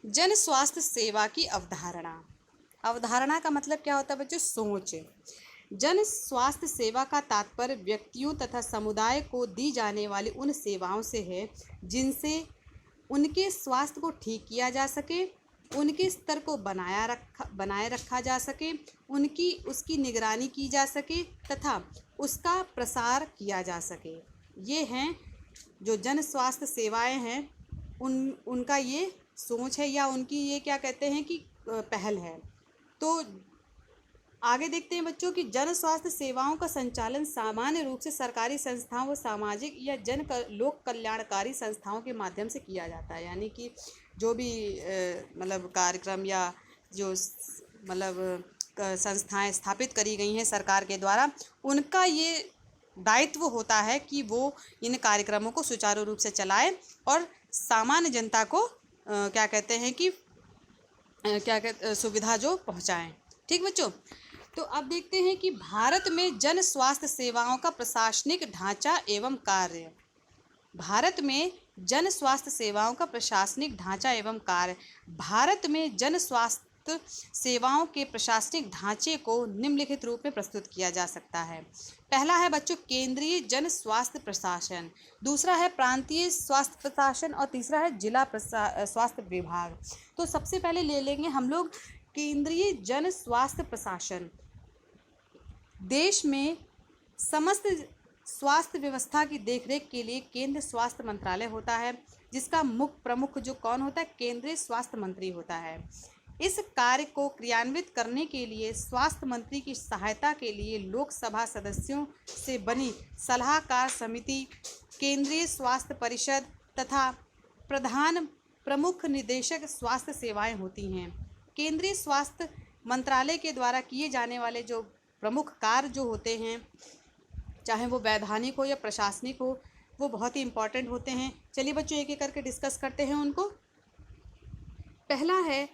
जन स्वास्थ्य सेवा की अवधारणा। अवधारणा का मतलब क्या होता है बच्चों? सोच। जन स्वास्थ्य सेवा का तात्पर्य व्यक्तियों तथा समुदाय को दी जाने वाली उन सेवाओं से है जिनसे उनके स्वास्थ्य को ठीक किया जा सके, उनके स्तर को बनाए रखा जा सके, उसकी निगरानी की जा सके तथा उसका प्रसार किया जा सके। ये हैं जो जन स्वास्थ्य सेवाएं हैं, उनका ये सोच है या उनकी ये क्या कहते हैं कि पहल है। तो आगे देखते हैं बच्चों कि जन स्वास्थ्य सेवाओं का संचालन सामान्य रूप से सरकारी संस्थाओं व सामाजिक या लोक कल्याणकारी संस्थाओं के माध्यम से किया जाता है। यानी कि जो भी मतलब कार्यक्रम या जो मतलब संस्थाएं स्थापित करी गई हैं सरकार के द्वारा, उनका ये दायित्व होता है कि वो इन कार्यक्रमों को सुचारू रूप से चलाएं और सामान्य जनता को क्या कहते हैं कि सुविधा जो पहुंचाएं। ठीक बच्चों, तो अब देखते हैं कि भारत में जन स्वास्थ्य सेवाओं का प्रशासनिक ढांचा एवं कार्य। भारत में जन स्वास्थ्य सेवाओं का प्रशासनिक ढांचा एवं कार्य। भारत में जन स्वास्थ्य सेवाओं के प्रशासनिक ढांचे को निम्नलिखित रूप में प्रस्तुत किया जा सकता है। पहला है बच्चों केंद्रीय जन स्वास्थ्य प्रशासन, दूसरा है प्रांतीय स्वास्थ्य प्रशासन और तीसरा है जिला स्वास्थ्य विभाग। तो सबसे पहले ले लेंगे हम लोग केंद्रीय जन स्वास्थ्य प्रशासन। देश में समस्त स्वास्थ्य व्यवस्था की देखरेख के लिए केंद्र स्वास्थ्य मंत्रालय होता है, जिसका मुख्य प्रमुख जो कौन होता है? केंद्रीय स्वास्थ्य मंत्री होता है। इस कार्य को क्रियान्वित करने के लिए स्वास्थ्य मंत्री की सहायता के लिए लोकसभा सदस्यों से बनी सलाहकार समिति, केंद्रीय स्वास्थ्य परिषद तथा प्रधान प्रमुख निदेशक स्वास्थ्य सेवाएं होती हैं। केंद्रीय स्वास्थ्य मंत्रालय के द्वारा किए जाने वाले जो प्रमुख कार्य जो होते हैं, चाहे वो वैधानिक हो या प्रशासनिक हो, वो बहुत ही इम्पॉर्टेंट होते हैं। चलिए बच्चों एक एक करके डिस्कस करते हैं उनको। पहला है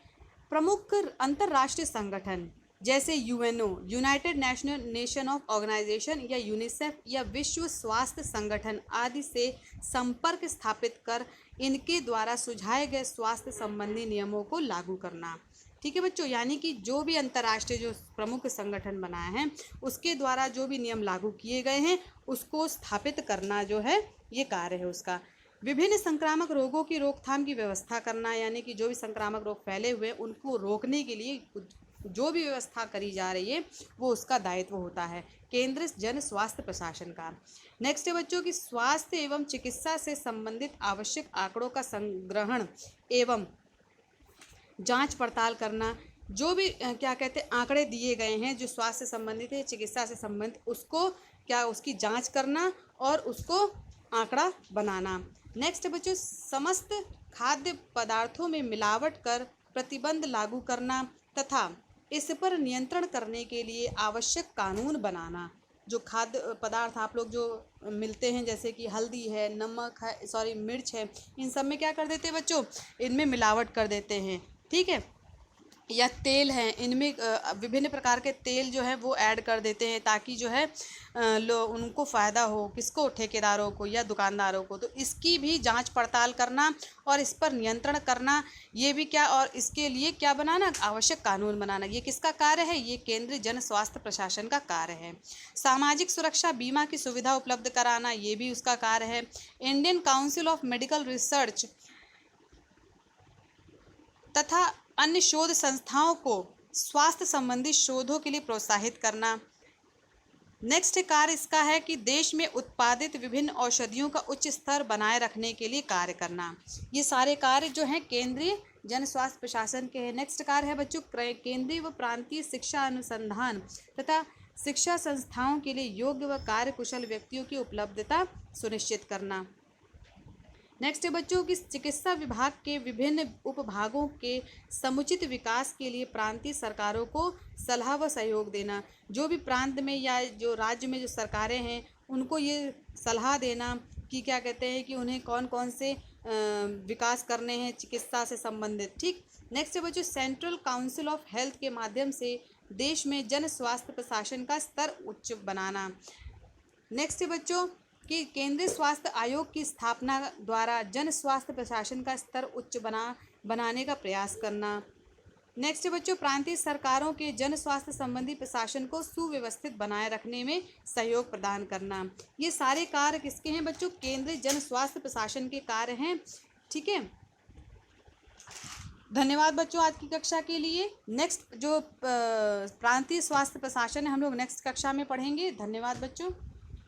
प्रमुख अंतर्राष्ट्रीय संगठन, जैसे UNO, United Nation of Organisation या यूनिसेफ या विश्व स्वास्थ्य संगठन आदि से संपर्क स्थापित कर इनके द्वारा सुझाए गए स्वास्थ्य संबंधी नियमों को लागू करना। ठीक है बच्चों, यानी कि जो भी अंतर्राष्ट्रीय जो प्रमुख संगठन बनाए हैं उसके द्वारा जो भी नियम लागू किए गए हैं उसको स्थापित करना जो है ये कार्य है उसका। विभिन्न संक्रामक रोगों की रोकथाम की व्यवस्था करना, यानी कि जो भी संक्रामक रोग फैले हुए हैं उनको रोकने के लिए जो भी व्यवस्था करी जा रही है वो उसका दायित्व होता है केंद्र जन स्वास्थ्य प्रशासन का। नेक्स्ट है बच्चों की स्वास्थ्य एवं चिकित्सा से संबंधित आवश्यक आंकड़ों का संग्रहण एवं जांच पड़ताल करना। जो भी क्या कहते हैं आंकड़े दिए गए हैं जो स्वास्थ्य से संबंधित है, चिकित्सा से संबंधित, उसको क्या उसकी जांच करना और उसको आंकड़ा बनाना। नेक्स्ट बच्चों समस्त खाद्य पदार्थों में मिलावट कर प्रतिबंध लागू करना तथा इस पर नियंत्रण करने के लिए आवश्यक कानून बनाना। जो खाद्य पदार्थ आप लोग जो मिलते हैं जैसे कि हल्दी है, नमक है, मिर्च है, इन सब में क्या कर देते हैं बच्चों? इनमें मिलावट कर देते हैं। ठीक है, या तेल है, इनमें विभिन्न प्रकार के तेल जो है वो ऐड कर देते हैं ताकि जो है उनको फ़ायदा हो, किसको? ठेकेदारों को या दुकानदारों को। तो इसकी भी जांच पड़ताल करना और इस पर नियंत्रण करना, ये भी क्या, और इसके लिए क्या बनाना? आवश्यक कानून बनाना। ये किसका कार्य है? ये केंद्रीय जन स्वास्थ्य प्रशासन का कार्य है। सामाजिक सुरक्षा बीमा की सुविधा उपलब्ध कराना, ये भी उसका कार्य है। Indian council of medical research तथा अन्य शोध संस्थाओं को स्वास्थ्य संबंधी शोधों के लिए प्रोत्साहित करना। नेक्स्ट कार्य इसका है कि देश में उत्पादित विभिन्न औषधियों का उच्च स्तर बनाए रखने के लिए कार्य करना। ये सारे कार्य जो हैं केंद्रीय जन स्वास्थ्य प्रशासन के हैं। नेक्स्ट कार्य है बच्चों केंद्रीय व प्रांतीय शिक्षा अनुसंधान तथा शिक्षा संस्थाओं के लिए योग्य व कार्यकुशल व्यक्तियों की उपलब्धता सुनिश्चित करना। नेक्स्ट है बच्चों की चिकित्सा विभाग के विभिन्न उपभागों के समुचित विकास के लिए प्रांतीय सरकारों को सलाह व सहयोग देना। जो भी प्रांत में या जो राज्य में जो सरकारें हैं उनको ये सलाह देना कि क्या कहते हैं कि उन्हें कौन कौन से विकास करने हैं चिकित्सा से संबंधित। ठीक, नेक्स्ट है बच्चों सेंट्रल काउंसिल ऑफ हेल्थ के माध्यम से देश में जन स्वास्थ्य प्रशासन का स्तर उच्च बनाना। नेक्स्ट है बच्चों कि केंद्रीय स्वास्थ्य आयोग की स्थापना द्वारा जन स्वास्थ्य प्रशासन का स्तर उच्च बनाने का प्रयास करना। नेक्स्ट है बच्चों, प्रांतीय सरकारों के जन स्वास्थ्य संबंधी प्रशासन को सुव्यवस्थित बनाए रखने में सहयोग प्रदान करना। ये सारे कार्य किसके हैं बच्चों? केंद्रीय जन स्वास्थ्य प्रशासन के कार्य हैं। ठीक है, धन्यवाद बच्चों आज की कक्षा के लिए। नेक्स्ट जो प्रांतीय स्वास्थ्य प्रशासन है हम लोग नेक्स्ट कक्षा में पढ़ेंगे। धन्यवाद बच्चों।